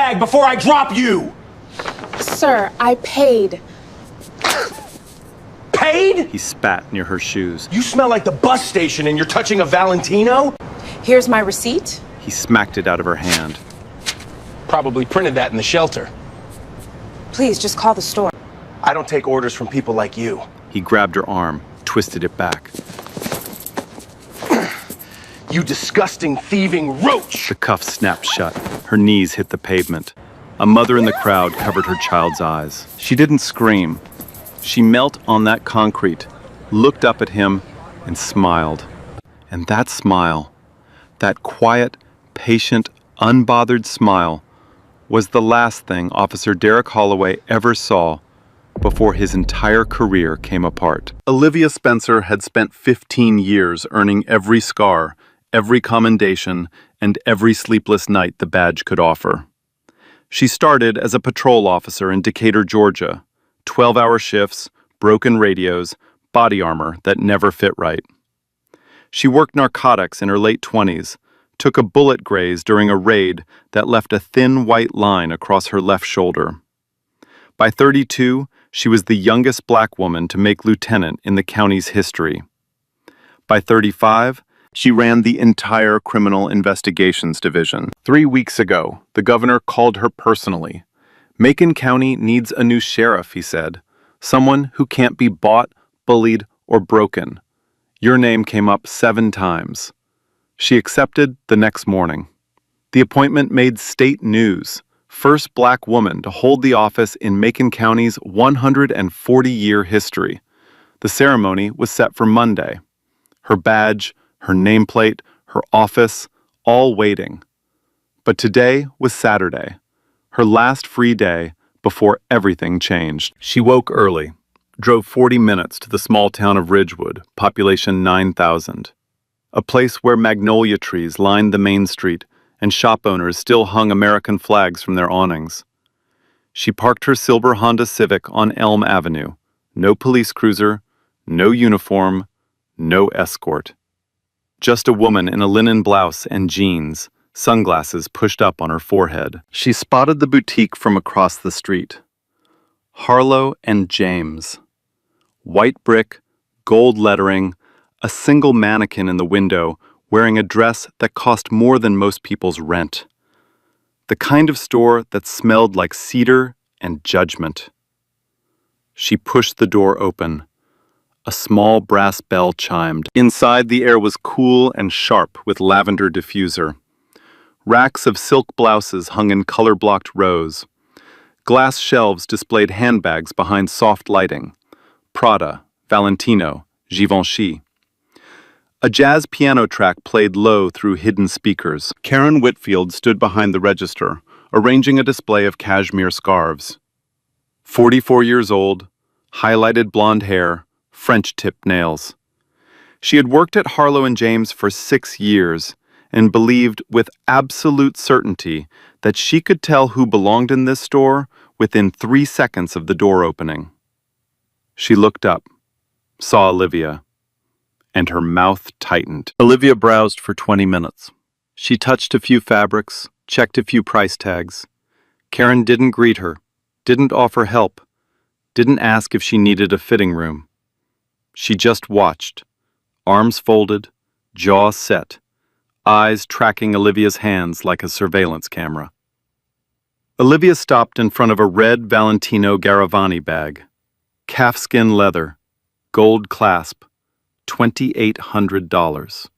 bag before I drop you! Sir, I paid. Paid? He spat near her shoes. You smell like the bus station and you're touching a Valentino? Here's my receipt. He smacked it out of her hand. Probably printed that in the shelter. Please, just call the store. I don't take orders from people like you. He grabbed her arm, twisted it back. You disgusting, thieving roach! The cuff snapped shut. Her knees hit the pavement. A mother in the crowd covered her child's eyes. She didn't scream. She knelt on that concrete, looked up at him, and smiled. And that smile, that quiet, patient, unbothered smile, was the last thing Officer Derek Holloway ever saw before his entire career came apart. Olivia Spencer had spent 15 years earning every scar, every commendation, and every sleepless night the badge could offer. She started as a patrol officer in Decatur, Georgia. 12-hour shifts, broken radios, body armor that never fit right. She worked narcotics in her late 20s, took a bullet graze during a raid that left a thin white line across her left shoulder. By 32, she was the youngest black woman to make lieutenant in the county's history. By 35, she ran the entire Criminal Investigations Division. 3 weeks ago, the governor called her personally. Macon County needs a new sheriff, he said. Someone who can't be bought, bullied, or broken. Your name came up 7 times. She accepted the next morning. The appointment made state news. First black woman to hold the office in Macon County's 140-year history. The ceremony was set for Monday. Her badge, her nameplate, her office, all waiting. But today was Saturday, her last free day before everything changed. She woke early, drove 40 minutes to the small town of Ridgewood, population 9,000. A place where magnolia trees lined the main street and shop owners still hung American flags from their awnings. She parked her silver Honda Civic on Elm Avenue. No police cruiser, no uniform, no escort. Just a woman in a linen blouse and jeans, sunglasses pushed up on her forehead. She spotted the boutique from across the street. Harlow and James. White brick, gold lettering, a single mannequin in the window wearing a dress that cost more than most people's rent. The kind of store that smelled like cedar and judgment. She pushed the door open. A small brass bell chimed. Inside, the air was cool and sharp with lavender diffuser. Racks of silk blouses hung in color-blocked rows. Glass shelves displayed handbags behind soft lighting. Prada, Valentino, Givenchy. A jazz piano track played low through hidden speakers. Karen Whitfield stood behind the register, arranging a display of cashmere scarves. 44 years old, highlighted blonde hair, French-tipped nails. She had worked at Harlow and James for 6 years and believed with absolute certainty that she could tell who belonged in this store within 3 seconds of the door opening. She looked up, saw Olivia, and her mouth tightened. Olivia browsed for 20 minutes. She touched a few fabrics, checked a few price tags. Karen didn't greet her, didn't offer help, didn't ask if she needed a fitting room. She just watched, arms folded, jaw set, eyes tracking Olivia's hands like a surveillance camera. Olivia stopped in front of a red Valentino Garavani bag. Calfskin leather, gold clasp, $2,800.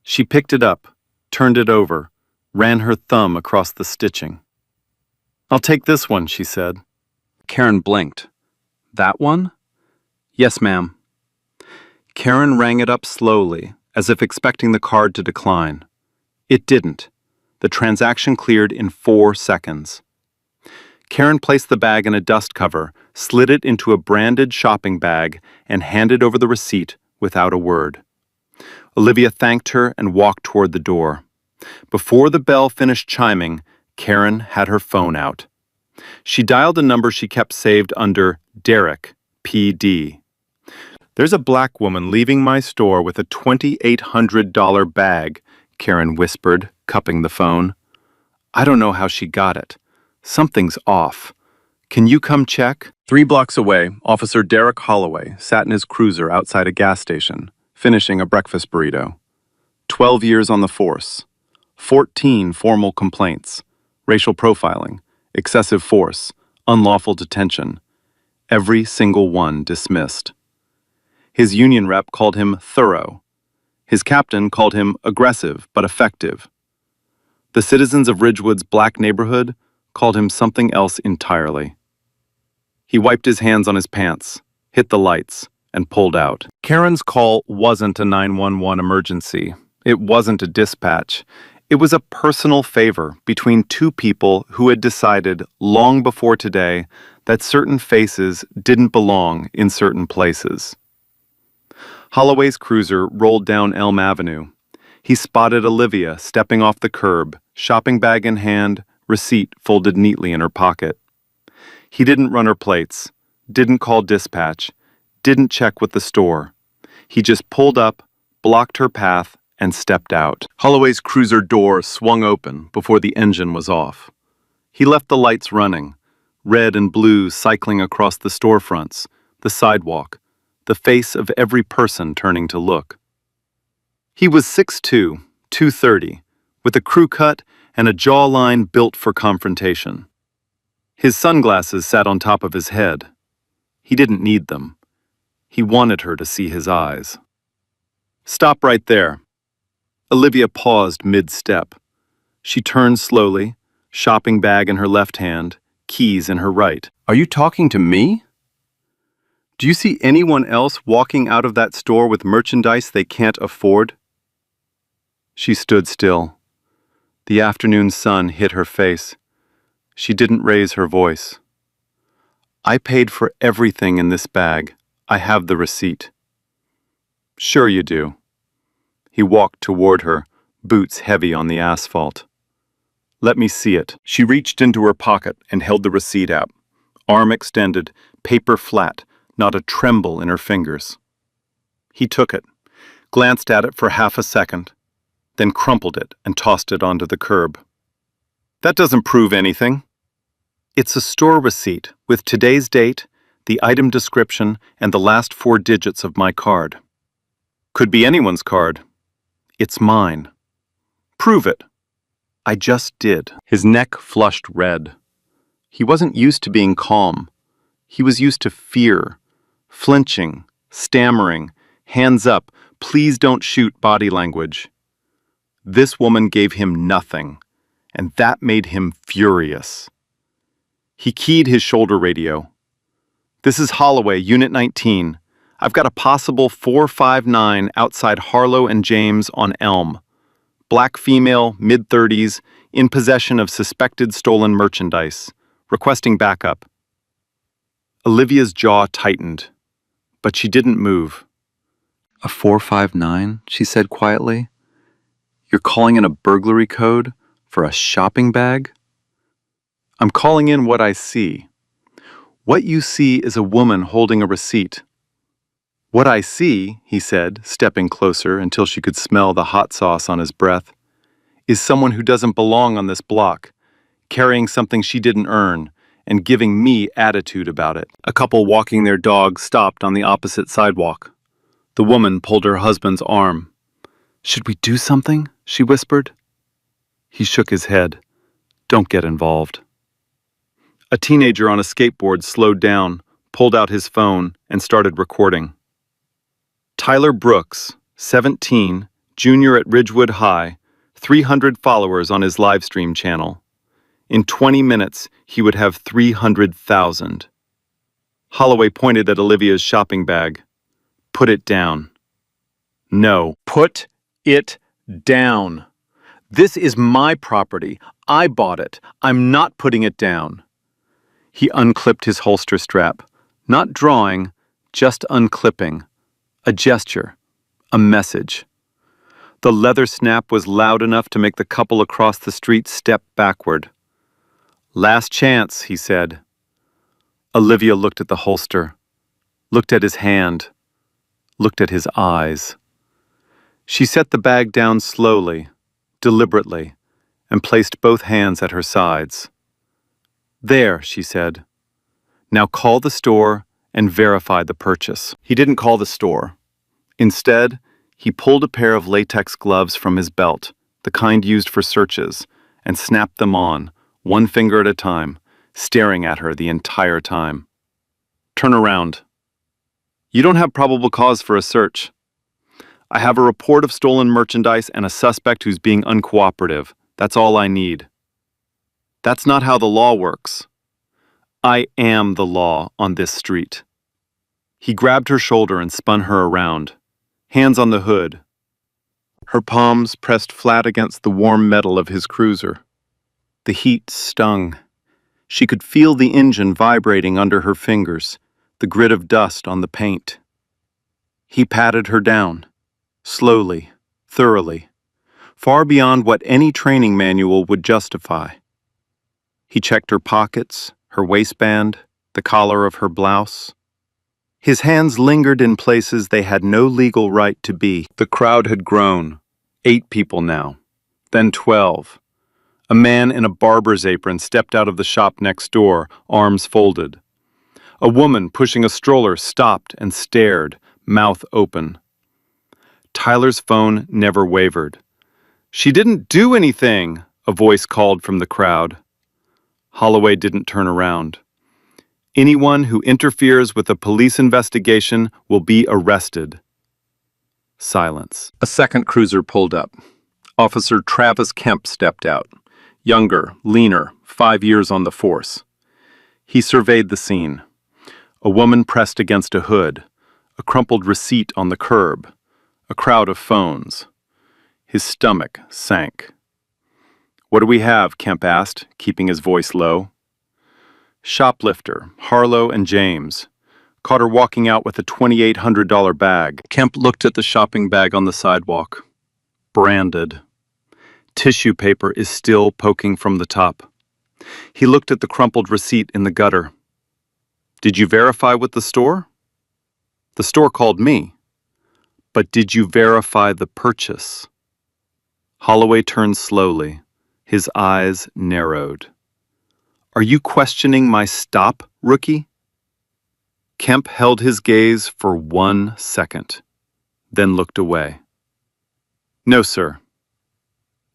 She picked it up, turned it over, ran her thumb across the stitching. "I'll take this one," she said. Karen blinked. "That one?" "Yes, ma'am." Karen rang it up slowly, as if expecting the card to decline. It didn't. The transaction cleared in 4 seconds. Karen placed the bag in a dust cover, slid it into a branded shopping bag, and handed over the receipt without a word. Olivia thanked her and walked toward the door. Before the bell finished chiming, Karen had her phone out. She dialed a number she kept saved under Derek, PD. "There's a black woman leaving my store with a $2,800 bag," Karen whispered, cupping the phone. "I don't know how she got it. Something's off. Can you come check? 3 blocks away, Officer Derek Holloway sat in his cruiser outside a gas station, finishing a breakfast burrito. 12 years on the force. 14 formal complaints. Racial profiling, excessive force, unlawful detention. Every single one dismissed. His union rep called him thorough. His captain called him aggressive but effective. The citizens of Ridgewood's black neighborhood called him something else entirely. He wiped his hands on his pants, hit the lights, and pulled out. Karen's call wasn't a 911 emergency. It wasn't a dispatch. It was a personal favor between 2 people who had decided long before today that certain faces didn't belong in certain places. Holloway's cruiser rolled down Elm Avenue. He spotted Olivia stepping off the curb, shopping bag in hand, receipt folded neatly in her pocket. He didn't run her plates, didn't call dispatch, didn't check with the store. He just pulled up, blocked her path, and stepped out. Holloway's cruiser door swung open before the engine was off. He left the lights running, red and blue cycling across the storefronts, the sidewalk, the face of every person turning to look. He was 6'2", 230, with a crew cut and a jawline built for confrontation. His sunglasses sat on top of his head. He didn't need them. He wanted her to see his eyes. "Stop right there." Olivia paused mid-step. She turned slowly, shopping bag in her left hand, keys in her right. "Are you talking to me? Do you see anyone else walking out of that store with merchandise they can't afford?" She stood still. The afternoon sun hit her face. She didn't raise her voice. "I paid for everything in this bag. I have the receipt." "Sure you do." He walked toward her, boots heavy on the asphalt. "Let me see it." She reached into her pocket and held the receipt out. Arm extended, paper flat, not a tremble in her fingers. He took it, glanced at it for half a second, then crumpled it and tossed it onto the curb. "That doesn't prove anything." "It's a store receipt with today's date, the item description, and the last 4 digits of my card." "Could be anyone's card." "It's mine." "Prove it." "I just did." His neck flushed red. He wasn't used to being calm. He was used to fear, flinching, stammering, hands up, please don't shoot body language. This woman gave him nothing, and that made him furious. He keyed his shoulder radio. "This is Holloway, Unit 19. I've got a possible 459 outside Harlow and James on Elm. Black female, mid-30s, in possession of suspected stolen merchandise. Requesting backup." Olivia's jaw tightened, but she didn't move. "A 459, she said quietly. "You're calling in a burglary code for a shopping bag?" "I'm calling in what I see. What you see is a woman holding a receipt." "What I see," he said, stepping closer until she could smell the hot sauce on his breath, "is someone who doesn't belong on this block, carrying something she didn't earn, and giving me attitude about it." A couple walking their dog stopped on the opposite sidewalk. The woman pulled her husband's arm. "Should we do something?" she whispered. He shook his head. "Don't get involved." A teenager on a skateboard slowed down, pulled out his phone, and started recording. "Tyler Brooks, 17, junior at Ridgewood High, 300 followers on his livestream channel. In 20 minutes, he would have 300,000. Holloway pointed at Olivia's shopping bag. "Put it down." "No, put it down. This is my property. I bought it. I'm not putting it down." He unclipped his holster strap, not drawing, just unclipping. A gesture, a message. The leather snap was loud enough to make the couple across the street step backward. "Last chance," he said. Olivia looked at the holster, looked at his hand, looked at his eyes. She set the bag down slowly, deliberately, and placed both hands at her sides. "There," she said. "Now call the store and verify the purchase." He didn't call the store. Instead, he pulled a pair of latex gloves from his belt, the kind used for searches, and snapped them on, one finger at a time, staring at her the entire time. "Turn around. You don't have probable cause for a search. I have a report of stolen merchandise and a suspect who's being uncooperative. That's all I need." "That's not how the law works." "I am the law on this street." He grabbed her shoulder and spun her around, hands on the hood, her palms pressed flat against the warm metal of his cruiser. The heat stung. She could feel the engine vibrating under her fingers, the grit of dust on the paint. He patted her down, slowly, thoroughly, far beyond what any training manual would justify. He checked her pockets, her waistband, the collar of her blouse. His hands lingered in places they had no legal right to be. The crowd had grown. 8 people now, then 12. A man in a barber's apron stepped out of the shop next door, arms folded. A woman pushing a stroller stopped and stared, mouth open. Tyler's phone never wavered. "She didn't do anything," a voice called from the crowd. Holloway didn't turn around. "Anyone who interferes with a police investigation will be arrested." Silence. A second cruiser pulled up. Officer Travis Kemp stepped out. Younger, leaner, 5 years on the force. He surveyed the scene. A woman pressed against a hood, a crumpled receipt on the curb, a crowd of phones. His stomach sank. "What do we have?" Kemp asked, keeping his voice low. "Shoplifter, Harlow and James. Caught her walking out with a $2,800 bag." Kemp looked at the shopping bag on the sidewalk. Branded. Tissue paper is still poking from the top. He looked at the crumpled receipt in the gutter. "Did you verify with the store?" "The store called me." "But did you verify the purchase?" Holloway turned slowly. His eyes narrowed. "Are you questioning my stop, rookie?" Kemp held his gaze for 1 second, then looked away. "No, sir."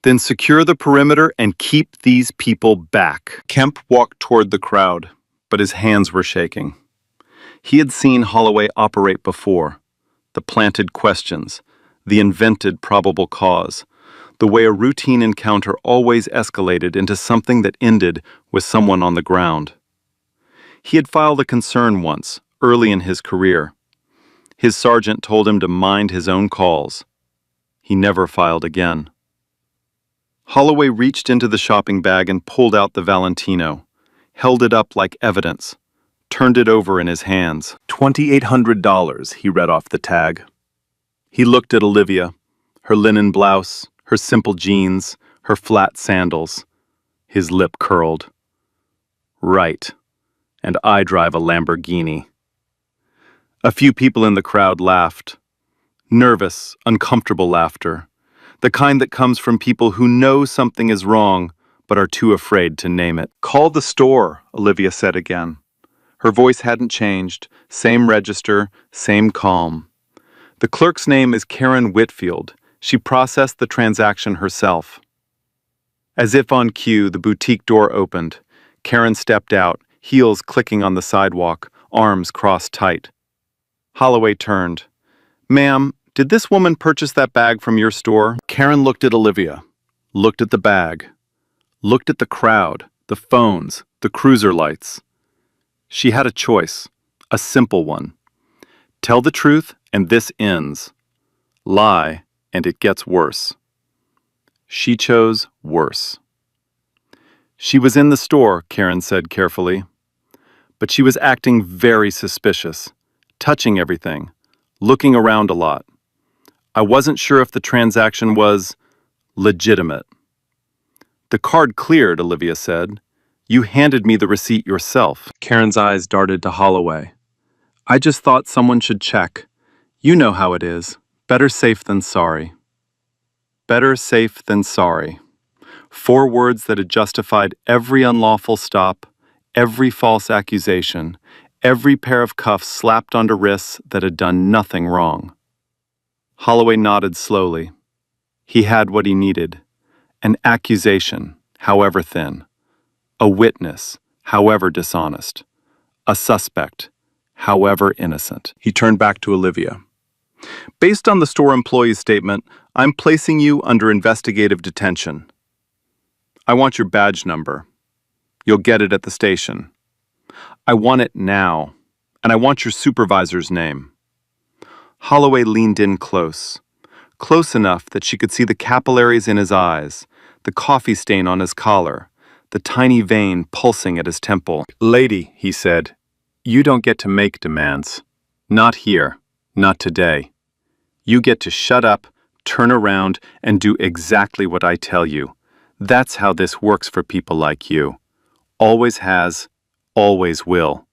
"Then secure the perimeter and keep these people back." Kemp walked toward the crowd, but his hands were shaking. He had seen Holloway operate before. The planted questions, the invented probable cause, the way a routine encounter always escalated into something that ended with someone on the ground. He had filed a concern once, early in his career. His sergeant told him to mind his own calls. He never filed again. Holloway reached into the shopping bag and pulled out the Valentino, held it up like evidence, turned it over in his hands. $2,800, he read off the tag. He looked at Olivia, her linen blouse, her simple jeans, her flat sandals. His lip curled. "Right. And I drive a Lamborghini." A few people in the crowd laughed. Nervous, uncomfortable laughter. The kind that comes from people who know something is wrong, but are too afraid to name it. "Call the store," Olivia said again. Her voice hadn't changed, same register, same calm. "The clerk's name is Karen Whitfield. She processed the transaction herself." As if on cue, the boutique door opened. Karen stepped out, heels clicking on the sidewalk, arms crossed tight. Holloway turned. "Ma'am, did this woman purchase that bag from your store?" Karen looked at Olivia, looked at the bag, looked at the crowd, the phones, the cruiser lights. She had a choice, a simple one. Tell the truth and this ends. Lie and it gets worse. She chose worse. "She was in the store," Karen said carefully. "But she was acting very suspicious, touching everything, looking around a lot. I wasn't sure if the transaction was legitimate." "The card cleared," Olivia said. "You handed me the receipt yourself." Karen's eyes darted to Holloway. "I just thought someone should check. You know how it is. Better safe than sorry." Better safe than sorry. 4 words that had justified every unlawful stop, every false accusation, every pair of cuffs slapped onto wrists that had done nothing wrong. Holloway nodded slowly. He had what he needed: an accusation, however thin, a witness, however dishonest, a suspect, however innocent. He turned back to Olivia. Based on the store employee's statement, I'm placing you under investigative detention. I want your badge number. You'll get it at the station. I want it now, and I want your supervisor's name. Holloway leaned in close enough that she could see the capillaries in his eyes, the coffee stain on his collar, the tiny vein pulsing at his temple. Lady, he said, you don't get to make demands. Not here. Not today. You get to shut up, turn around, and do exactly what I tell you. That's how this works for people like you. Always has, always will.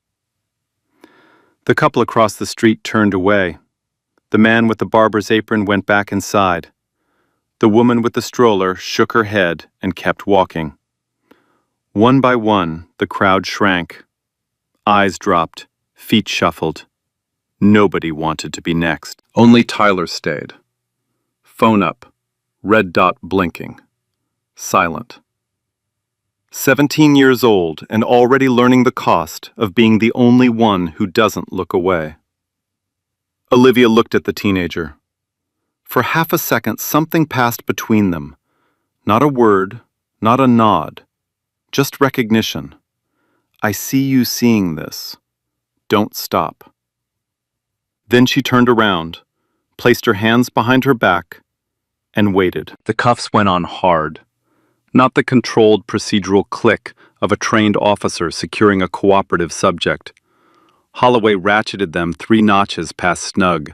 The couple across the street turned away. The man with the barber's apron went back inside. The woman with the stroller shook her head and kept walking. One by one, the crowd shrank. Eyes dropped, feet shuffled. Nobody wanted to be next. Only Tyler stayed. Phone up, red dot blinking. Silent. 17 years old and already learning the cost of being the only one who doesn't look away. Olivia looked at the teenager. For half a second, something passed between them. Not a word, not a nod, just recognition. I see you seeing this. Don't stop. Then she turned around, placed her hands behind her back, and waited. The cuffs went on hard. Not the controlled procedural click of a trained officer securing a cooperative subject. Holloway ratcheted them 3 notches past snug.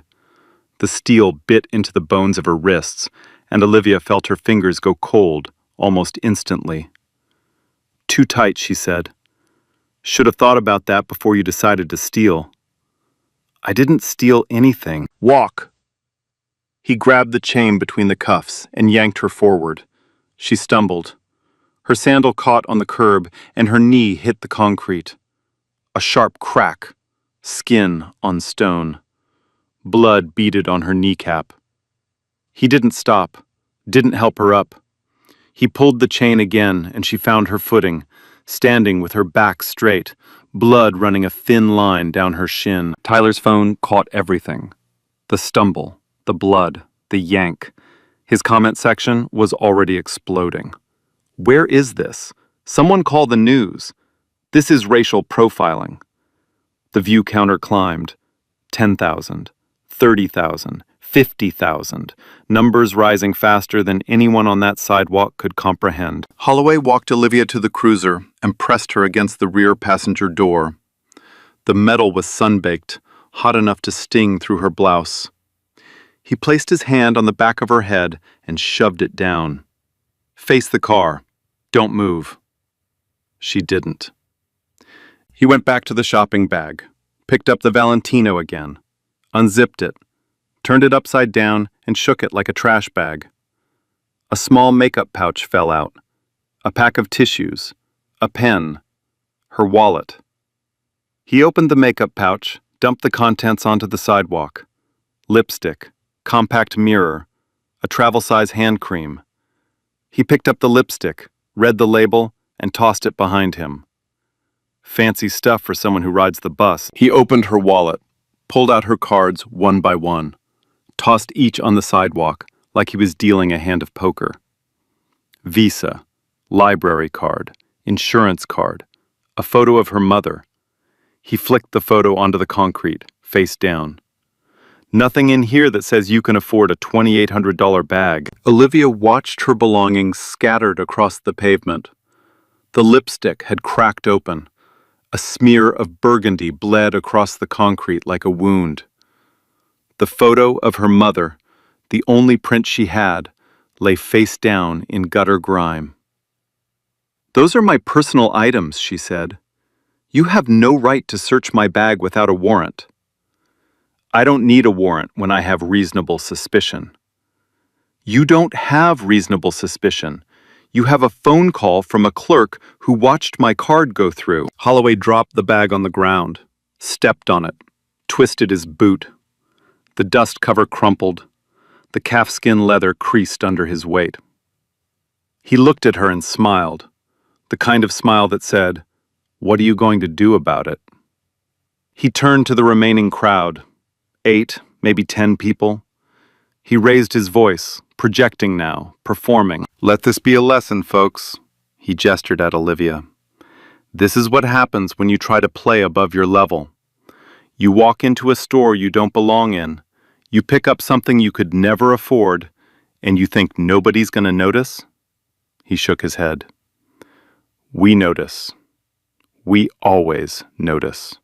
The steel bit into the bones of her wrists, and Olivia felt her fingers go cold almost instantly. Too tight, she said. Should have thought about that before you decided to steal. I didn't steal anything. Walk. He grabbed the chain between the cuffs and yanked her forward. She stumbled. Her sandal caught on the curb and her knee hit the concrete. A sharp crack. Skin on stone. Blood beaded on her kneecap. He didn't stop, didn't help her up. He pulled the chain again and she found her footing, standing with her back straight, blood running a thin line down her shin. Tyler's phone caught everything. The stumble, the blood, the yank. His comment section was already exploding. Where is this? Someone call the news. This is racial profiling. The view counter climbed. 10,000, 30,000, 50,000, numbers rising faster than anyone on that sidewalk could comprehend. Holloway walked Olivia to the cruiser and pressed her against the rear passenger door. The metal was sun-baked, hot enough to sting through her blouse. He placed his hand on the back of her head and shoved it down. Face the car. Don't move. She didn't. He went back to the shopping bag, picked up the Valentino again, unzipped it, turned it upside down and shook it like a trash bag. A small makeup pouch fell out, a pack of tissues, a pen, her wallet. He opened the makeup pouch, dumped the contents onto the sidewalk. Lipstick, compact mirror, a travel-size hand cream. He picked up the lipstick, read the label, and tossed it behind him. Fancy stuff for someone who rides the bus. He opened her wallet, pulled out her cards one by one, tossed each on the sidewalk like he was dealing a hand of poker. Visa, library card, insurance card, a photo of her mother. He flicked the photo onto the concrete, face down. Nothing in here that says you can afford a $2,800 bag. Olivia watched her belongings scattered across the pavement. The lipstick had cracked open. A smear of burgundy bled across the concrete like a wound. The photo of her mother, the only print she had, lay face down in gutter grime. "Those are my personal items," she said. "You have no right to search my bag without a warrant." "I don't need a warrant when I have reasonable suspicion." "You don't have reasonable suspicion. You have a phone call from a clerk who watched my card go through. Holloway dropped the bag on the ground, stepped on it, twisted his boot. The dust cover crumpled. The calfskin leather creased under his weight. He looked at her and smiled, the kind of smile that said, "What are you going to do about it?" He turned to the remaining crowd, 8, maybe 10 people. He raised his voice, projecting now, performing. "Let this be a lesson, folks," he gestured at Olivia. "This is what happens when you try to play above your level. You walk into a store you don't belong in, you pick up something you could never afford, and you think nobody's going to notice?" He shook his head. "We notice. We always notice."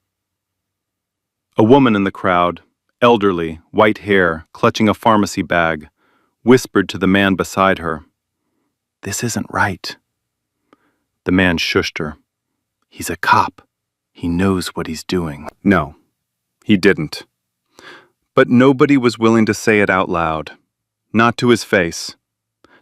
A woman in the crowd, elderly, white hair, clutching a pharmacy bag, whispered to the man beside her, "This isn't right." The man shushed her. "He's a cop. He knows what he's doing." No, he didn't. But nobody was willing to say it out loud. Not to his face.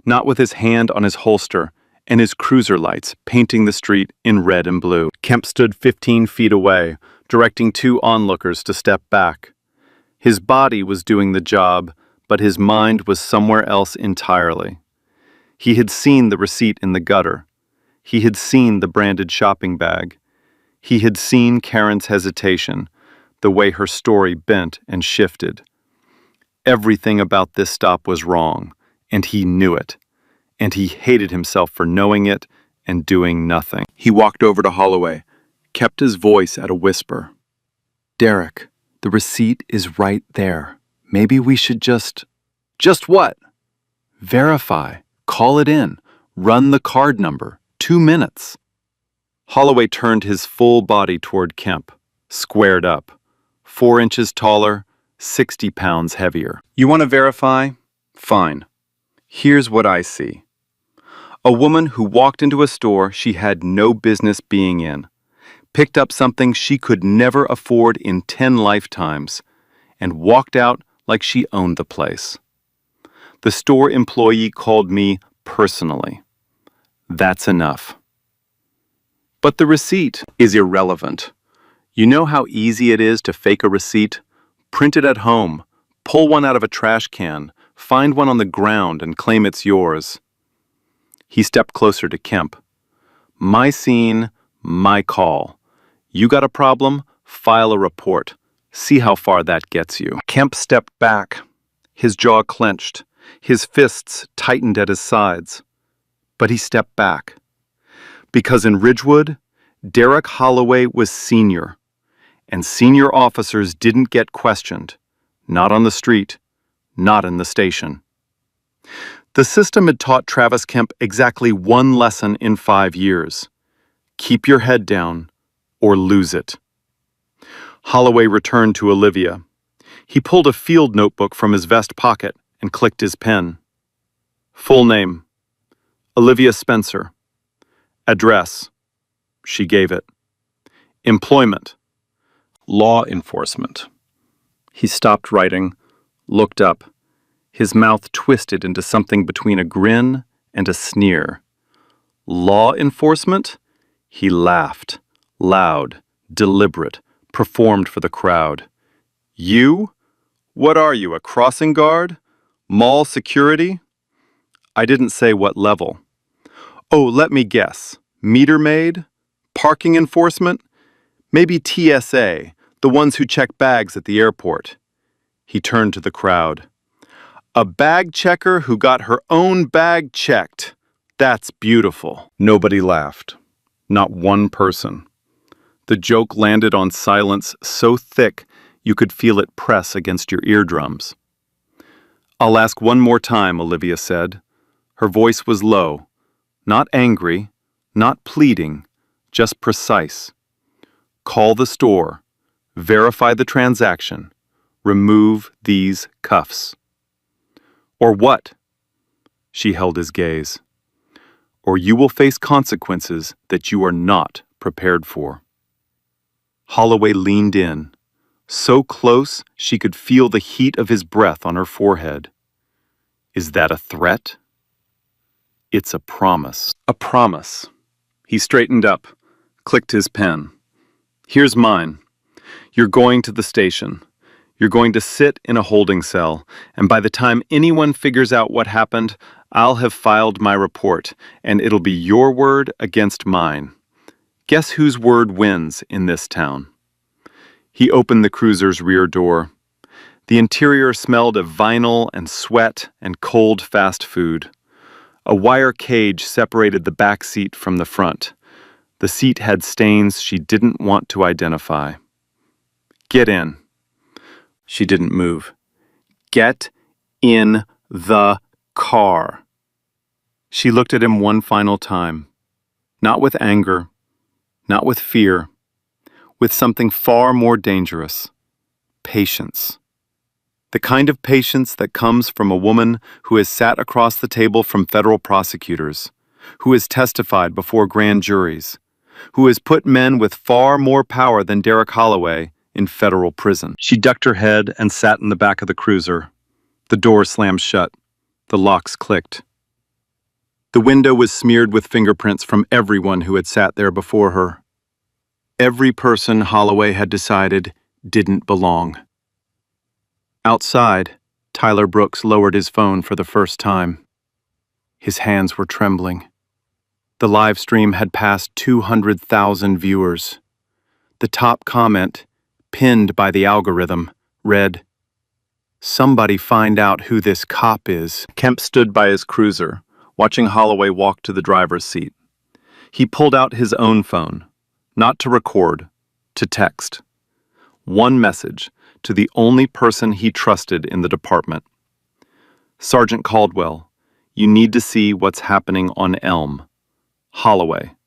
Not with his hand on his holster and his cruiser lights painting the street in red and blue. Kemp stood 15 feet away, directing 2 onlookers to step back. His body was doing the job, but his mind was somewhere else entirely. He had seen the receipt in the gutter. He had seen the branded shopping bag. He had seen Karen's hesitation, the way her story bent and shifted. Everything about this stop was wrong, and he knew it. And he hated himself for knowing it and doing nothing. He walked over to Holloway, kept his voice at a whisper. "Derek, the receipt is right there. Maybe we should just..." "Just what?" "Verify. Call it in. Run the card number. 2 minutes." Holloway turned his full body toward Kemp, squared up, 4 inches taller, 60 pounds heavier. "You want to verify? Fine. Here's what I see. A woman who walked into a store she had no business being in, picked up something she could never afford in 10 lifetimes, and walked out like she owned the place. The store employee called me personally. That's enough. But the receipt is irrelevant. You know how easy it is to fake a receipt? Print it at home, pull one out of a trash can, find one on the ground and claim it's yours." He stepped closer to Kemp. "My scene, my call. You got a problem? File a report. See how far that gets you." Kemp stepped back, his jaw clenched, his fists tightened at his sides. But he stepped back. Because in Ridgewood, Derek Holloway was senior, and senior officers didn't get questioned. Not on the street, not in the station. The system had taught Travis Kemp exactly one lesson in 5 years. Keep your head down, or lose it. Holloway returned to Olivia. He pulled a field notebook from his vest pocket and clicked his pen. Full name: Olivia Spencer. Address: she gave it. Employment: law enforcement. He stopped writing, looked up. His mouth twisted into something between a grin and a sneer. Law enforcement? He laughed, loud, deliberate, performed for the crowd. You? What are you, a crossing guard? Mall security? I didn't say what level. Oh, let me guess. Meter maid? Parking enforcement? Maybe TSA, the ones who check bags at the airport. He turned to the crowd. A bag checker who got her own bag checked. That's beautiful. Nobody laughed. Not one person. The joke landed on silence so thick you could feel it press against your eardrums. "I'll ask one more time," Olivia said. Her voice was low, not angry, not pleading, just precise. "Call the store. Verify the transaction. Remove these cuffs." "Or what?" She held his gaze. "Or you will face consequences that you are not prepared for." Holloway leaned in, so close she could feel the heat of his breath on her forehead. Is that a threat? It's a promise. A promise. He straightened up, clicked his pen. Here's mine. You're going to the station. You're going to sit in a holding cell, and by the time anyone figures out what happened, I'll have filed my report, and it'll be your word against mine. Guess whose word wins in this town? He opened the cruiser's rear door. The interior smelled of vinyl and sweat and cold fast food. A wire cage separated the back seat from the front. The seat had stains she didn't want to identify. Get in. She didn't move. Get in the car. She looked at him one final time. Not with anger, not with fear, with something far more dangerous. Patience. The kind of patience that comes from a woman who has sat across the table from federal prosecutors, who has testified before grand juries, who has put men with far more power than Derek Holloway in federal prison. She ducked her head and sat in the back of the cruiser. The door slammed shut. The locks clicked. The window was smeared with fingerprints from everyone who had sat there before her. Every person Holloway had decided didn't belong. Outside, Tyler Brooks lowered his phone for the first time. His hands were trembling. The live stream had passed 200,000 viewers. The top comment, pinned by the algorithm, read, "Somebody find out who this cop is." Kemp stood by his cruiser, watching Holloway walk to the driver's seat. He pulled out his own phone, not to record, to text. One message to the only person he trusted in the department. "Sergeant Caldwell, you need to see what's happening on Elm. Holloway,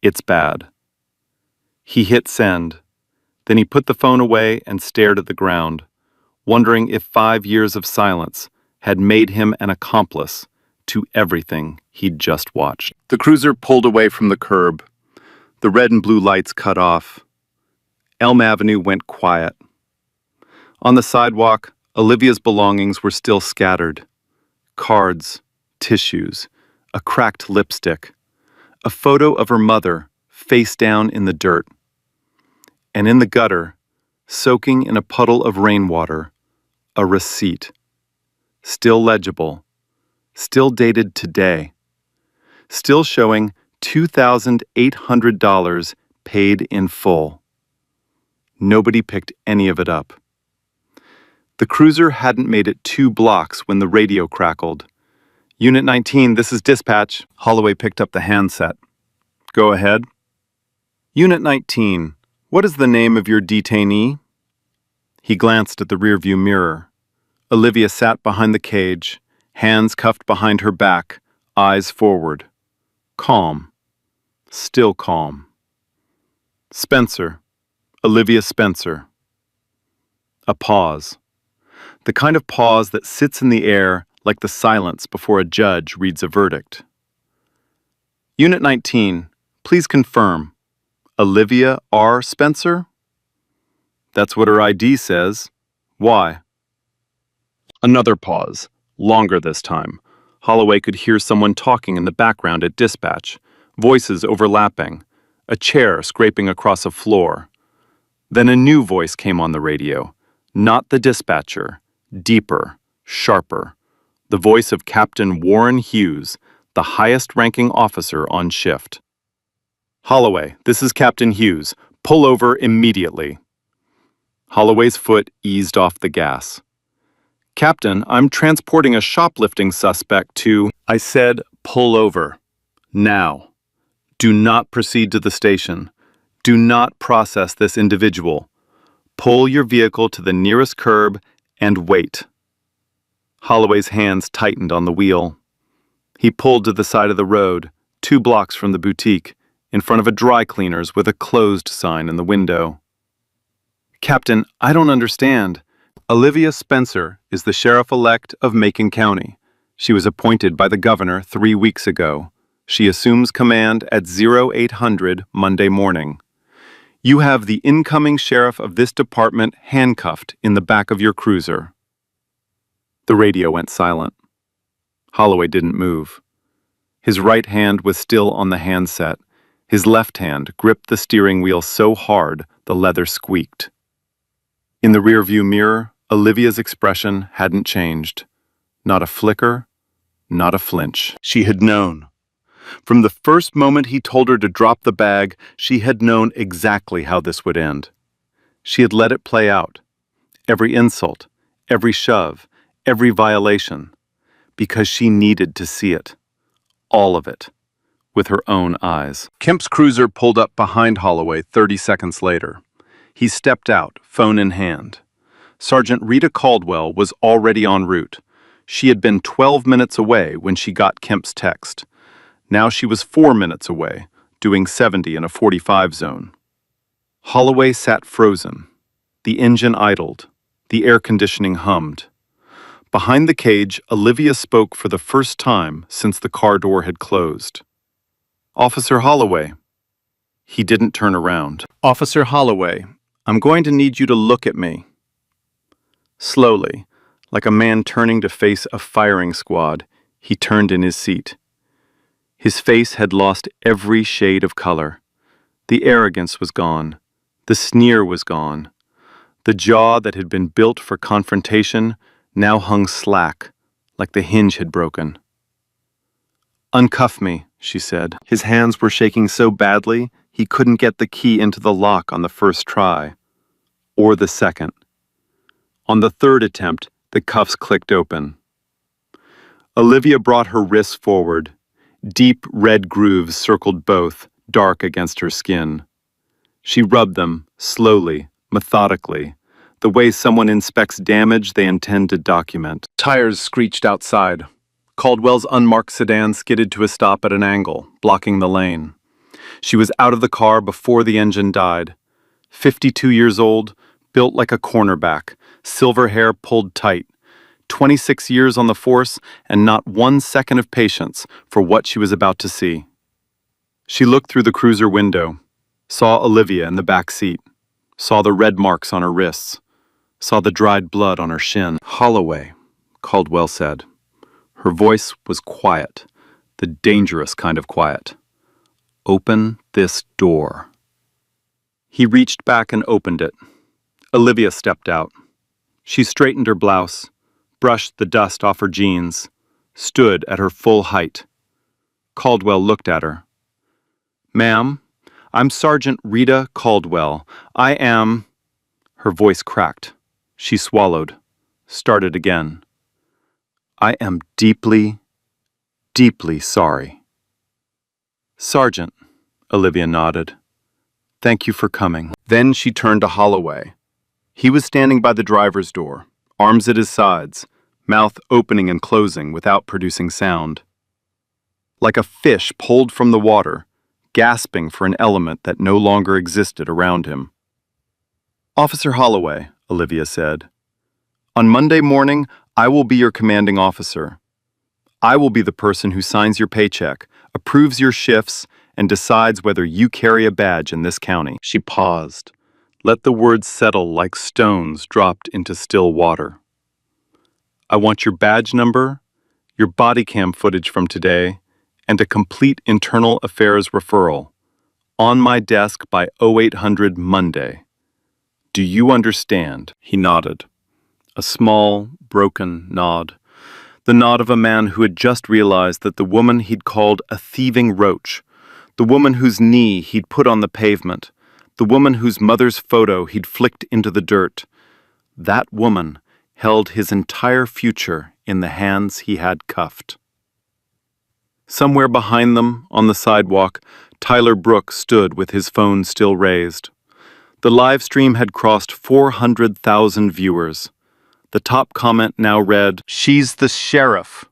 it's bad." He hit send. Then he put the phone away and stared at the ground, wondering if 5 years of silence had made him an accomplice to everything he'd just watched. The cruiser pulled away from the curb. The red and blue lights cut off. Elm Avenue went quiet. On the sidewalk, Olivia's belongings were still scattered. Cards, tissues, a cracked lipstick, a photo of her mother face down in the dirt. And in the gutter, soaking in a puddle of rainwater, a receipt. Still legible, still dated today, still showing $2,800 paid in full. Nobody picked any of it up. The cruiser hadn't made it 2 blocks when the radio crackled. "Unit 19, this is dispatch." Holloway picked up the handset. "Go ahead." "Unit 19, what is the name of your detainee?" He glanced at the rearview mirror. Olivia sat behind the cage, hands cuffed behind her back, eyes forward. Calm. Still calm. "Spencer. Olivia Spencer." A pause. The kind of pause that sits in the air like the silence before a judge reads a verdict. "Unit 19, please confirm. Olivia R. Spencer?" "That's what her ID says. Why?" Another pause, longer this time. Holloway could hear someone talking in the background at dispatch, voices overlapping, a chair scraping across a floor. Then a new voice came on the radio, not the dispatcher, deeper, sharper, the voice of Captain Warren Hughes, the highest-ranking officer on shift. "Holloway, this is Captain Hughes. Pull over immediately." Holloway's foot eased off the gas. "Captain, I'm transporting a shoplifting suspect to—" "I said pull over. Now. Do not proceed to the station. Do not process this individual. Pull your vehicle to the nearest curb and wait." Holloway's hands tightened on the wheel. He pulled to the side of the road, 2 blocks from the boutique, in front of a dry cleaner's with a closed sign in the window. "Captain, I don't understand. Olivia Spencer is the sheriff-elect of Macon County. She was appointed by the governor 3 weeks ago. She assumes command at 0800 Monday morning. You have the incoming sheriff of this department handcuffed in the back of your cruiser." The radio went silent. Holloway didn't move. His right hand was still on the handset. His left hand gripped the steering wheel so hard the leather squeaked. In the rearview mirror, Olivia's expression hadn't changed. Not a flicker, not a flinch. She had known. From the first moment he told her to drop the bag, she had known exactly how this would end. She had let it play out. Every insult, every shove, every violation. Because she needed to see it. All of it. With her own eyes. Kemp's cruiser pulled up behind Holloway 30 seconds later. He stepped out, phone in hand. Sergeant Rita Caldwell was already en route. She had been 12 minutes away when she got Kemp's text. Now she was 4 minutes away, doing 70 in a 45 zone. Holloway sat frozen. The engine idled. The air conditioning hummed. Behind the cage, Olivia spoke for the first time since the car door had closed. "Officer Holloway." He didn't turn around. "Officer Holloway, I'm going to need you to look at me." Slowly, like a man turning to face a firing squad, he turned in his seat. His face had lost every shade of color. The arrogance was gone. The sneer was gone. The jaw that had been built for confrontation now hung slack, like the hinge had broken. "Uncuff me," she said. His hands were shaking so badly he couldn't get the key into the lock on the first try. Or the second. On the third attempt, the cuffs clicked open. Olivia brought her wrists forward. Deep red grooves circled both, dark against her skin. She rubbed them, slowly, methodically, the way someone inspects damage they intend to document. Tires screeched outside. Caldwell's unmarked sedan skidded to a stop at an angle, blocking the lane. She was out of the car before the engine died. 52 years old, built like a cornerback, silver hair pulled tight. 26 years on the force and not 1 second of patience for what she was about to see. She looked through the cruiser window, saw Olivia in the back seat, saw the red marks on her wrists, saw the dried blood on her shin. "Holloway," Caldwell said. Her voice was quiet, the dangerous kind of quiet. "Open this door." He reached back and opened it. Olivia stepped out. She straightened her blouse, brushed the dust off her jeans, stood at her full height. Caldwell looked at her. "Ma'am, I'm Sergeant Rita Caldwell. I am—" Her voice cracked. She swallowed, started again. "I am deeply, deeply sorry." "Sergeant," Olivia nodded. "Thank you for coming." Then she turned to Holloway. He was standing by the driver's door, arms at his sides, mouth opening and closing without producing sound. Like a fish pulled from the water, gasping for an element that no longer existed around him. "Officer Holloway," Olivia said, "on Monday morning, I will be your commanding officer. I will be the person who signs your paycheck, approves your shifts, and decides whether you carry a badge in this county." She paused, let the words settle like stones dropped into still water. "I want your badge number, your body cam footage from today, and a complete internal affairs referral. On my desk by 0800 Monday. Do you understand?" He nodded. A small, broken nod. The nod of a man who had just realized that the woman he'd called a thieving roach, the woman whose knee he'd put on the pavement, the woman whose mother's photo he'd flicked into the dirt, that woman held his entire future in the hands he had cuffed. Somewhere behind them, on the sidewalk, Tyler Brooks stood with his phone still raised. The live stream had crossed 400,000 viewers. The top comment now read, "She's the sheriff.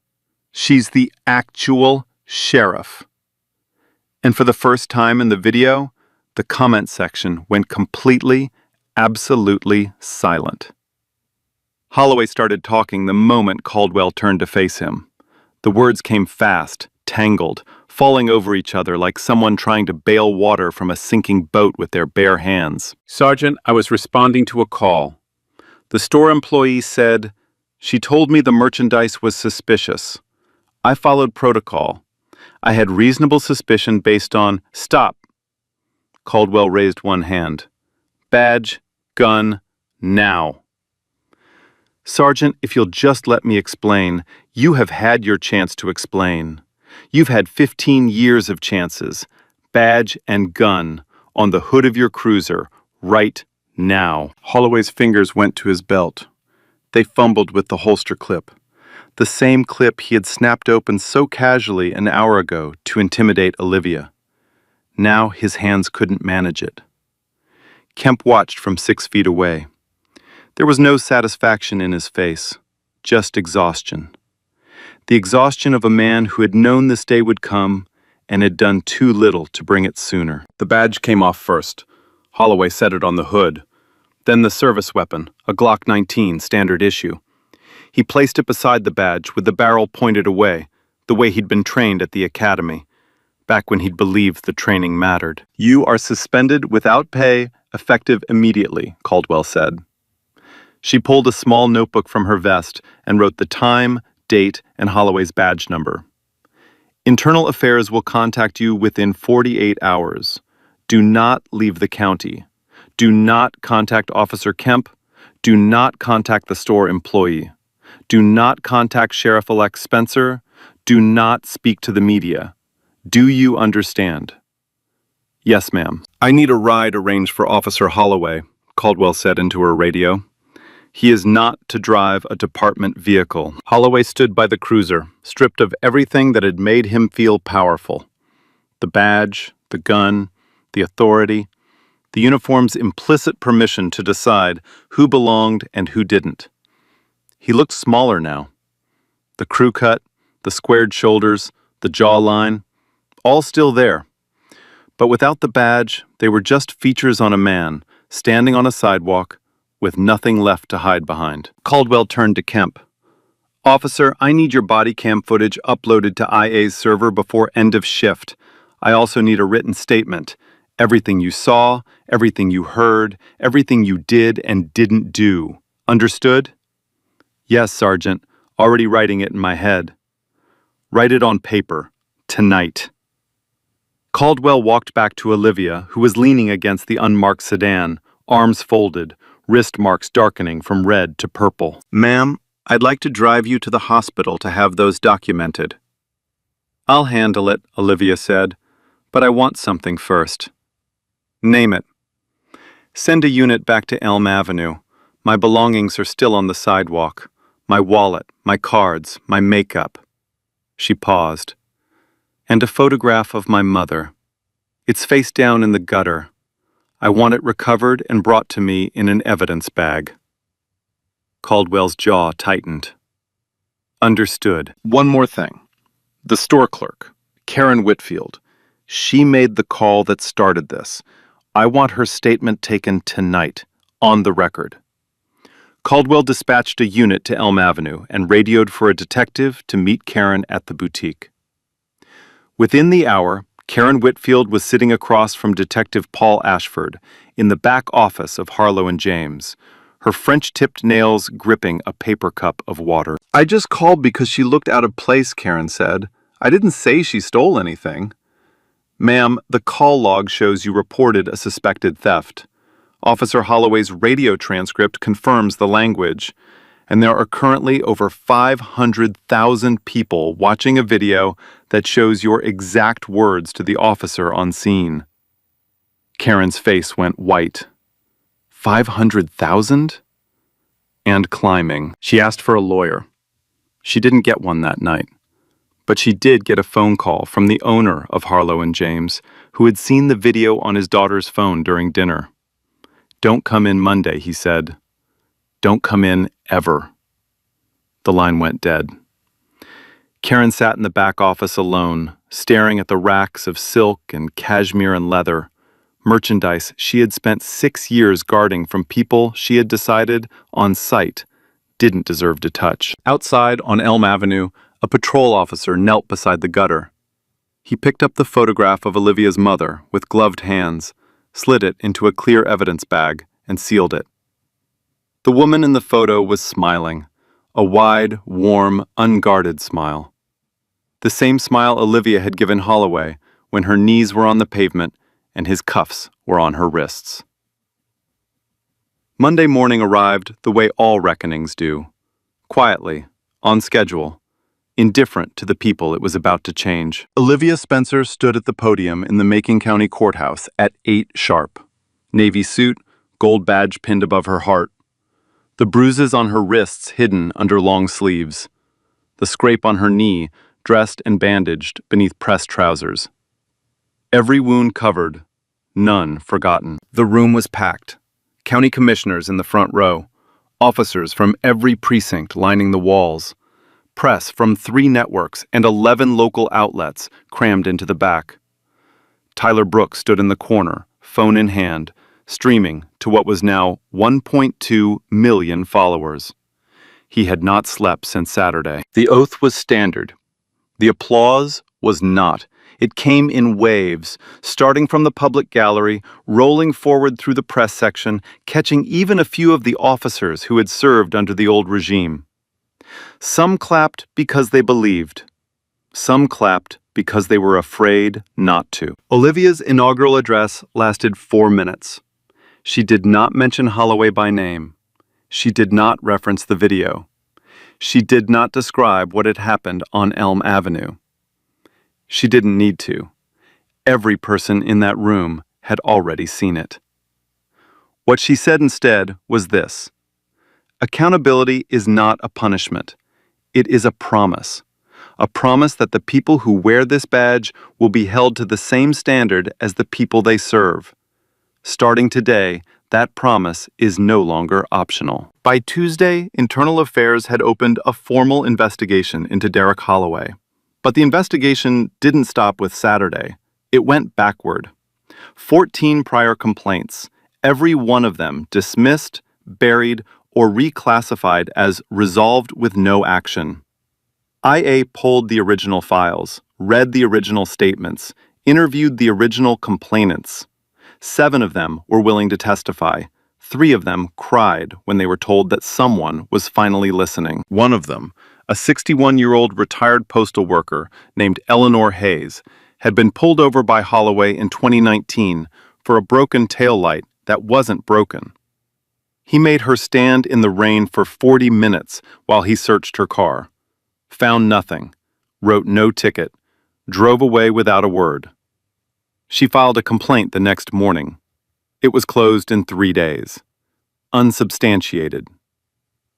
She's the actual sheriff." And for the first time in the video, the comment section went completely, absolutely silent. Holloway started talking the moment Caldwell turned to face him. The words came fast, tangled, falling over each other like someone trying to bail water from a sinking boat with their bare hands. "Sergeant, I was responding to a call. The store employee said, she told me the merchandise was suspicious. I followed protocol. I had reasonable suspicion based on— Stop. Caldwell raised one hand. Badge, gun, now. Sergeant, if you'll just let me explain, you have had your chance to explain. You've had 15 years of chances. Badge and gun on the hood of your cruiser, right now. Holloway's fingers went to his belt. They fumbled with the holster clip. The same clip he had snapped open so casually an hour ago to intimidate Olivia. Now his hands couldn't manage it. Kemp watched from 6 feet away. There was no satisfaction in his face, just exhaustion. The exhaustion of a man who had known this day would come and had done too little to bring it sooner. The badge came off first. Holloway set it on the hood. Then the service weapon, a Glock 19 standard issue. He placed it beside the badge with the barrel pointed away, the way he'd been trained at the academy, back when he'd believed the training mattered. You are suspended without pay, effective immediately, Caldwell said. She pulled a small notebook from her vest and wrote the time, date, and Holloway's badge number. Internal Affairs will contact you within 48 hours. Do not leave the county. Do not contact Officer Kemp. Do not contact the store employee. Do not contact Sheriff-elect Spencer. Do not speak to the media. Do you understand? Yes, ma'am. I need a ride arranged for Officer Holloway, Caldwell said into her radio. He is not to drive a department vehicle. Holloway stood by the cruiser, stripped of everything that had made him feel powerful. The badge, the gun, the authority, the uniform's implicit permission to decide who belonged and who didn't. He looked smaller now. The crew cut, the squared shoulders, the jawline, all still there. But without the badge, they were just features on a man, standing on a sidewalk, with nothing left to hide behind. Caldwell turned to Kemp. Officer, I need your body cam footage uploaded to IA's server before end of shift. I also need a written statement. Everything you saw, everything you heard, everything you did and didn't do. Understood? Yes, Sergeant. Already writing it in my head. Write it on paper. Tonight. Caldwell walked back to Olivia, who was leaning against the unmarked sedan, arms folded, wrist marks darkening from red to purple. Ma'am, I'd like to drive you to the hospital to have those documented. I'll handle it, Olivia said, but I want something first. Name it. Send a unit back to Elm Avenue. My belongings are still on the sidewalk. My wallet, my cards, my makeup. She paused. And a photograph of my mother. It's face down in the gutter. I want it recovered and brought to me in an evidence bag. Caldwell's jaw tightened. Understood. One more thing. The store clerk, Karen Whitfield, she made the call that started this. I want her statement taken tonight, on the record. Caldwell dispatched a unit to Elm Avenue and radioed for a detective to meet Karen at the boutique. Within the hour, Karen Whitfield was sitting across from Detective Paul Ashford in the back office of Harlow and James, her French-tipped nails gripping a paper cup of water. I just called because she looked out of place, Karen said. I didn't say she stole anything. Ma'am, the call log shows you reported a suspected theft. Officer Holloway's radio transcript confirms the language, and there are currently over 500,000 people watching a video that shows your exact words to the officer on scene. Karen's face went white. 500,000? And climbing. She asked for a lawyer. She didn't get one that night, but she did get a phone call from the owner of Harlow and James, who had seen the video on his daughter's phone during dinner. Don't come in Monday, he said. Don't come in ever. The line went dead. Karen sat in the back office alone, staring at the racks of silk and cashmere and leather, merchandise she had spent 6 years guarding from people she had decided, on sight, didn't deserve to touch. Outside on Elm Avenue, a patrol officer knelt beside the gutter. He picked up the photograph of Olivia's mother with gloved hands, slid it into a clear evidence bag, and sealed it. The woman in the photo was smiling, a wide, warm, unguarded smile. the same smile Olivia had given Holloway when her knees were on the pavement and his cuffs were on her wrists. Monday morning arrived the way all reckonings do, quietly, on schedule, indifferent to the people it was about to change. Olivia Spencer stood at the podium in the Macon County Courthouse at 8 sharp. Navy suit, gold badge pinned above her heart. The bruises on her wrists hidden under long sleeves. The scrape on her knee, dressed and bandaged beneath pressed trousers. Every wound covered, none forgotten. The room was packed. County commissioners in the front row. Officers from every precinct lining the walls. Press from 3 networks and 11 local outlets crammed into the back. Tyler Brooks stood in the corner, phone in hand, streaming to what was now 1.2 million followers. He had not slept since Saturday. The oath was standard. The applause was not. It came in waves, starting from the public gallery, rolling forward through the press section, catching even a few of the officers who had served under the old regime. Some clapped because they believed. Some clapped because they were afraid not to. Olivia's inaugural address lasted 4 minutes. She did not mention Holloway by name. She did not reference the video. She did not describe what had happened on Elm Avenue. She didn't need to. Every person in that room had already seen it. What she said instead was this: accountability is not a punishment. It is a promise. A promise that the people who wear this badge will be held to the same standard as the people they serve. Starting today, that promise is no longer optional. By Tuesday, Internal Affairs had opened a formal investigation into Derek Holloway. But the investigation didn't stop with Saturday. It went backward. 14 prior complaints, every one of them dismissed, buried, or reclassified as resolved with no action. IA pulled the original files, read the original statements, interviewed the original complainants. 7 of them were willing to testify. 3 of them cried when they were told that someone was finally listening. One of them, a 61-year-old retired postal worker named Eleanor Hayes, had been pulled over by Holloway in 2019 for a broken taillight that wasn't broken. He made her stand in the rain for 40 minutes while he searched her car. Found nothing, wrote no ticket, drove away without a word. She filed a complaint the next morning. It was closed in 3 days. Unsubstantiated.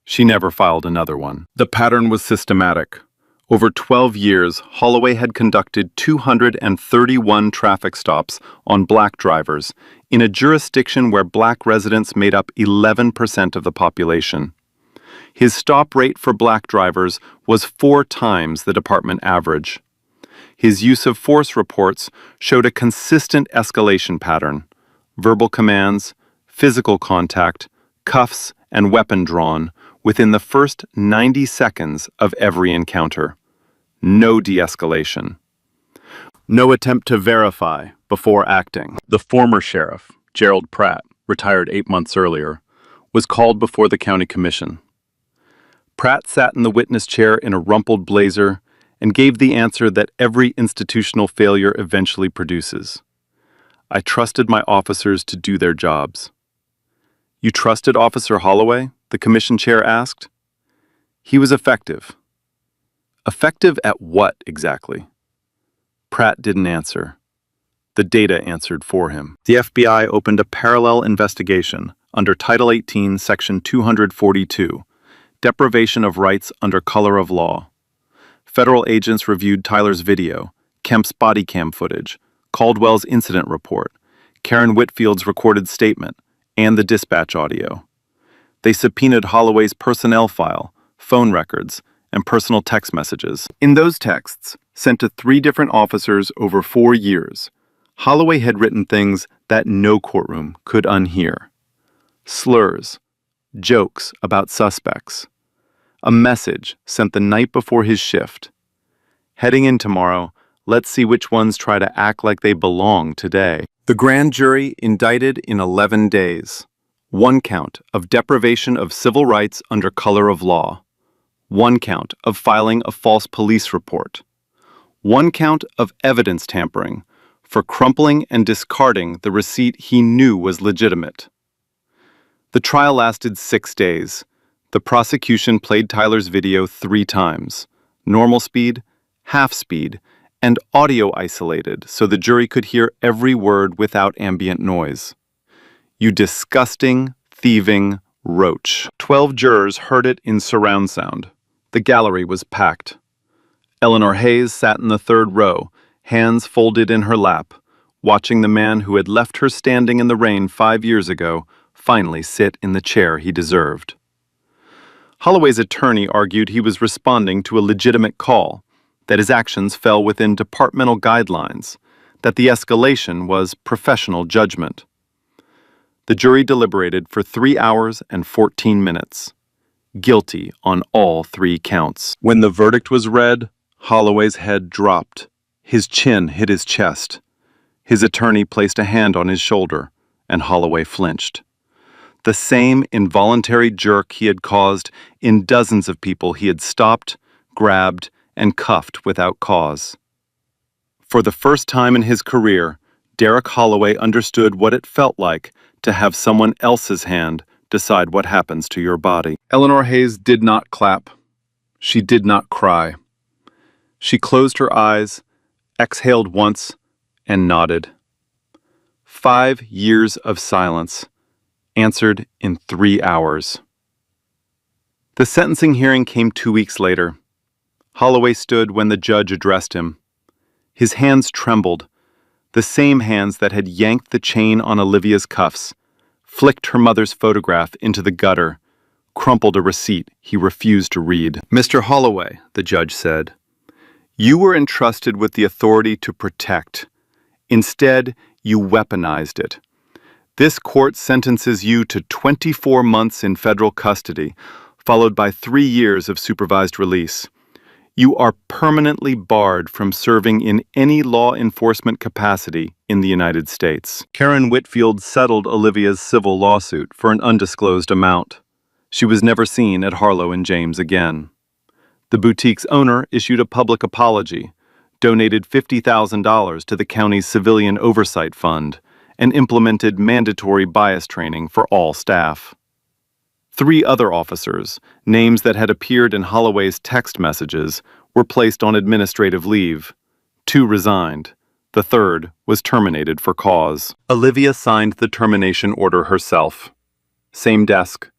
She never filed another one. The pattern was systematic. Over 12 years, Holloway had conducted 231 traffic stops on black drivers in a jurisdiction where black residents made up 11% of the population. His stop rate for black drivers was 4 times the department average. His use of force reports showed a consistent escalation pattern: verbal commands, physical contact, cuffs, and weapon drawn within the first 90 seconds of every encounter. No de-escalation. No attempt to verify before acting. The former sheriff, Gerald Pratt, retired 8 months earlier, was called before the county commission. Pratt sat in the witness chair in a rumpled blazer and gave the answer that every institutional failure eventually produces. I trusted my officers to do their jobs. You trusted Officer Holloway? The commission chair asked. He was effective. Effective at what exactly? Pratt didn't answer. The data answered for him. The FBI opened a parallel investigation under Title 18, Section 242, Deprivation of Rights under Color of Law. Federal agents reviewed Tyler's video, Kemp's body cam footage, Caldwell's incident report, Karen Whitfield's recorded statement, and the dispatch audio. They subpoenaed Holloway's personnel file, phone records, and personal text messages. In those texts, sent to 3 different officers over 4 years, Holloway had written things that no courtroom could unhear. Slurs, jokes about suspects. A message sent the night before his shift. Heading in tomorrow, let's see which ones try to act like they belong today. The grand jury indicted in 11 days. 1 count of deprivation of civil rights under color of law. 1 count of filing a false police report. One count of evidence tampering for crumpling and discarding the receipt he knew was legitimate. The trial lasted 6 days. The prosecution played Tyler's video 3 times, normal speed, half speed, and audio isolated so the jury could hear every word without ambient noise. "You disgusting, thieving roach." 12 jurors heard it in surround sound. The gallery was packed. Eleanor Hayes sat in the 3rd row, hands folded in her lap, watching the man who had left her standing in the rain 5 years ago finally sit in the chair he deserved. Holloway's attorney argued he was responding to a legitimate call, that his actions fell within departmental guidelines, that the escalation was professional judgment. The jury deliberated for 3 hours and 14 minutes. Guilty on all 3 counts. When the verdict was read, Holloway's head dropped. His chin hit his chest. His attorney placed a hand on his shoulder, and Holloway flinched. The same involuntary jerk he had caused in dozens of people he had stopped, grabbed, and cuffed without cause. For the first time in his career, Derek Holloway understood what it felt like to have someone else's hand decide what happens to your body. Eleanor Hayes did not clap. She did not cry. She closed her eyes, exhaled once, and nodded. 5 years of silence, answered in 3 hours. The sentencing hearing came 2 weeks later. Holloway stood when the judge addressed him. His hands trembled, the same hands that had yanked the chain on Olivia's cuffs, flicked her mother's photograph into the gutter, crumpled a receipt he refused to read. "Mr. Holloway," the judge said, "you were entrusted with the authority to protect. Instead, you weaponized it. This court sentences you to 24 months in federal custody, followed by 3 years of supervised release. You are permanently barred from serving in any law enforcement capacity in the United States." Karen Whitfield settled Olivia's civil lawsuit for an undisclosed amount. She was never seen at Harlow and James again. The boutique's owner issued a public apology, donated $50,000 to the county's civilian oversight fund, and implemented mandatory bias training for all staff. 3 other officers, names that had appeared in Holloway's text messages, were placed on administrative leave. 2 resigned. The 3rd was terminated for cause. Olivia signed the termination order herself. Same desk,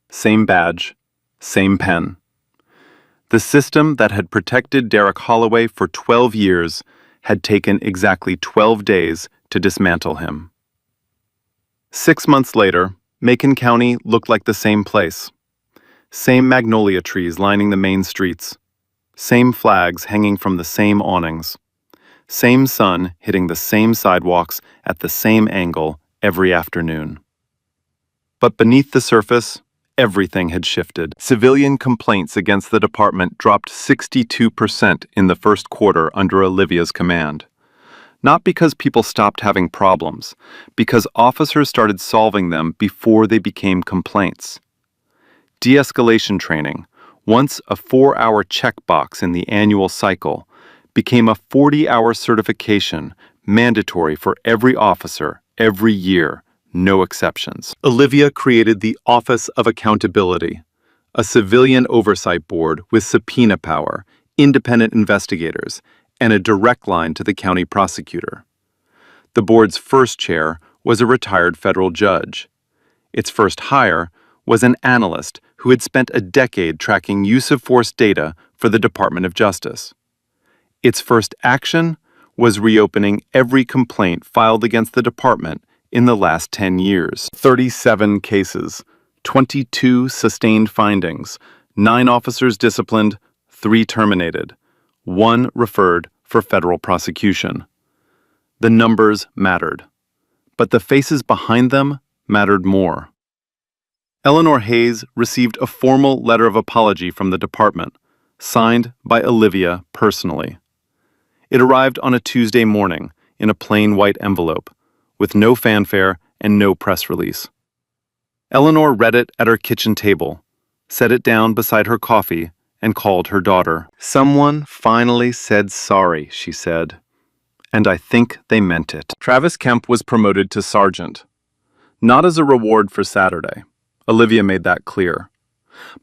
same badge, same pen. The system that had protected Derek Holloway for 12 years had taken exactly 12 days to dismantle him. 6 months later, Macon County looked like the same place. Same magnolia trees lining the main streets. Same flags hanging from the same awnings. Same sun hitting the same sidewalks at the same angle every afternoon. But beneath the surface, everything had shifted. Civilian complaints against the department dropped 62% in the first quarter under Olivia's command. Not because people stopped having problems, because officers started solving them before they became complaints. De-escalation training, once a 4-hour checkbox in the annual cycle, became a 40-hour certification mandatory for every officer every year, no exceptions. Olivia created the Office of Accountability, a civilian oversight board with subpoena power, independent investigators, and a direct line to the county prosecutor. The board's first chair was a retired federal judge. Its first hire was an analyst who had spent a decade tracking use of force data for the Department of Justice. Its first action was reopening every complaint filed against the department in the last 10 years. 37 cases, 22 sustained findings, 9 officers disciplined, 3 terminated, 1 referred for federal prosecution. The numbers mattered, but the faces behind them mattered more. Eleanor Hayes received a formal letter of apology from the department, signed by Olivia personally. It arrived on a Tuesday morning in a plain white envelope, with no fanfare and no press release. Eleanor read it at her kitchen table, set it down beside her coffee, and called her daughter. "Someone finally said sorry," she said. "And I think they meant it." Travis Kemp was promoted to sergeant. Not as a reward for Saturday. Olivia made that clear.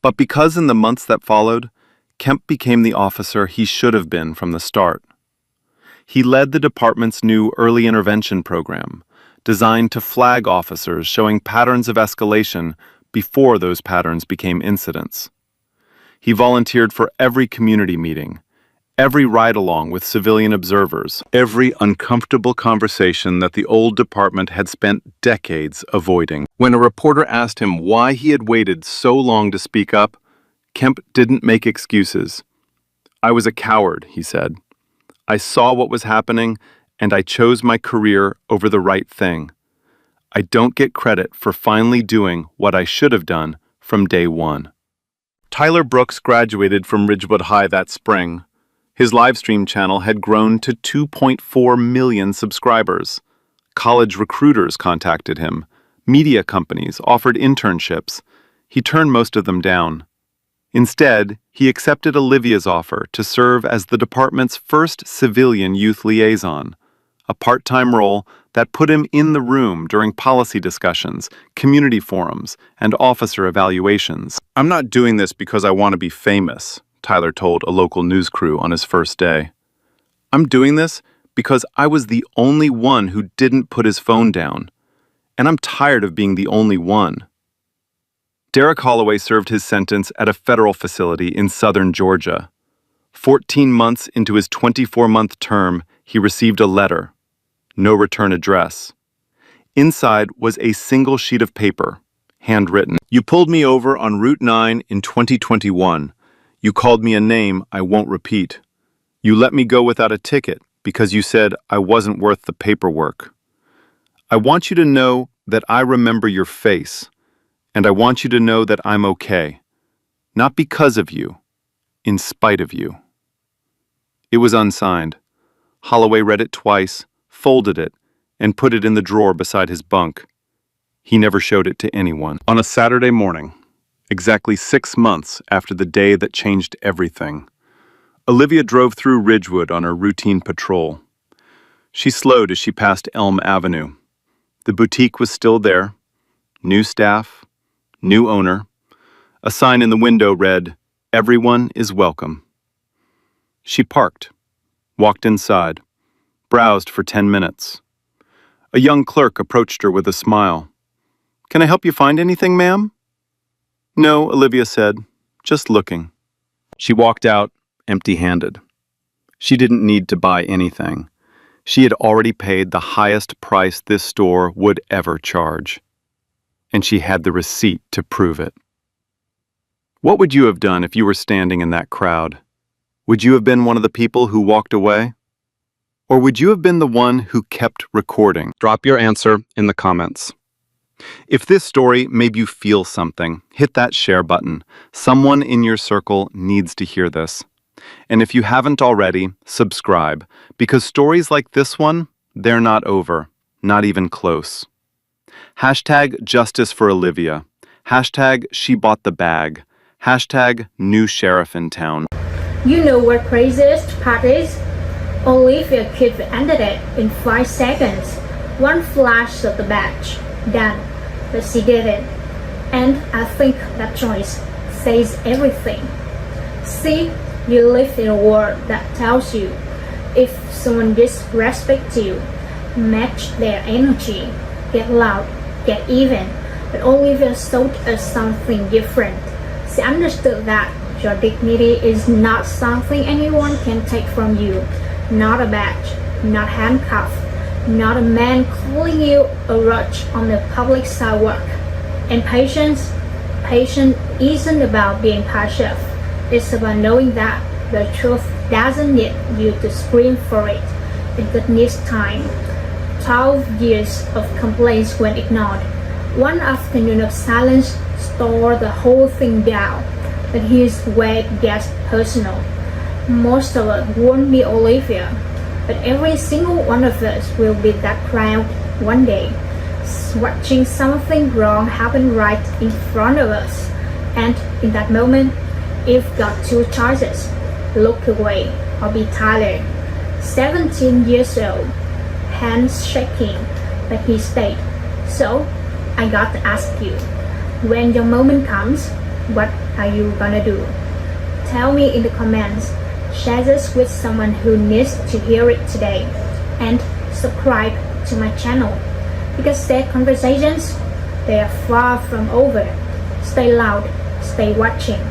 But because in the months that followed, Kemp became the officer he should have been from the start. He led the department's new early intervention program, designed to flag officers showing patterns of escalation before those patterns became incidents. He volunteered for every community meeting, every ride-along with civilian observers, every uncomfortable conversation that the old department had spent decades avoiding. When a reporter asked him why he had waited so long to speak up, Kemp didn't make excuses. "I was a coward," he said. "I saw what was happening, and I chose my career over the right thing. I don't get credit for finally doing what I should have done from day one." Tyler Brooks graduated from Ridgewood High that spring. His livestream channel had grown to 2.4 million subscribers. College recruiters contacted him. Media companies offered internships. He turned most of them down. Instead, he accepted Olivia's offer to serve as the department's first civilian youth liaison, a part-time role that put him in the room during policy discussions, community forums, and officer evaluations. "I'm not doing this because I want to be famous," Tyler told a local news crew on his first day. "I'm doing this because I was the only one who didn't put his phone down, and I'm tired of being the only one." Derek Holloway served his sentence at a federal facility in southern Georgia. 14 months into his 24-month term, he received a letter. No return address. Inside was a single sheet of paper, handwritten. "You pulled me over on Route 9 in 2021. You called me a name I won't repeat. You let me go without a ticket because you said I wasn't worth the paperwork. I want you to know that I remember your face, and I want you to know that I'm okay. Not because of you, in spite of you." It was unsigned. Holloway read it twice, folded it, and put it in the drawer beside his bunk. He never showed it to anyone. On a Saturday morning, exactly 6 months after the day that changed everything, Olivia drove through Ridgewood on her routine patrol. She slowed as she passed Elm Avenue. The boutique was still there. New staff, new owner. A sign in the window read, "Everyone is welcome." She parked, walked inside, browsed for 10 minutes. A young clerk approached her with a smile. "Can I help you find anything, ma'am?" "No," Olivia said, "just looking." She walked out, empty-handed. She didn't need to buy anything. She had already paid the highest price this store would ever charge. And she had the receipt to prove it. What would you have done if you were standing in that crowd? Would you have been one of the people who walked away? Or would you have been the one who kept recording? Drop your answer in the comments. If this story made you feel something, hit that share button. Someone in your circle needs to hear this. And if you haven't already, subscribe, because stories like this one, they're not over, not even close. Hashtag Justice for Olivia. Hashtag She Bought the Bag. Hashtag New Sheriff in Town. You know what craziest part is? Olivia could have ended it in 5 seconds. One flash of the badge. Done. But she didn't. And I think that choice says everything. See, you live in a world that tells you if someone disrespects you, match their energy, get loud, get even. But Olivia showed us something different. She understood that your dignity is not something anyone can take from you. Not a badge, not handcuffed, not a man calling you a roach on the public sidewalk. And patience isn't about being passive. It's about knowing that the truth doesn't need you to scream for it. It needs time. 12 years of complaints went ignored. One afternoon of silence tore the whole thing down. But here's where it gets personal. Most of us won't be Olivia, but every single one of us will be that crowd one day, watching something wrong happen right in front of us. And in that moment, If got two choices, look away or be tired. 17 years old, hands shaking, but he stayed. So, I got to ask you, when your moment comes, what are you gonna do? Tell me in the comments. Share this with someone who needs to hear it today. And subscribe to my channel. Because sad conversations, they are far from over. Stay loud, stay watching.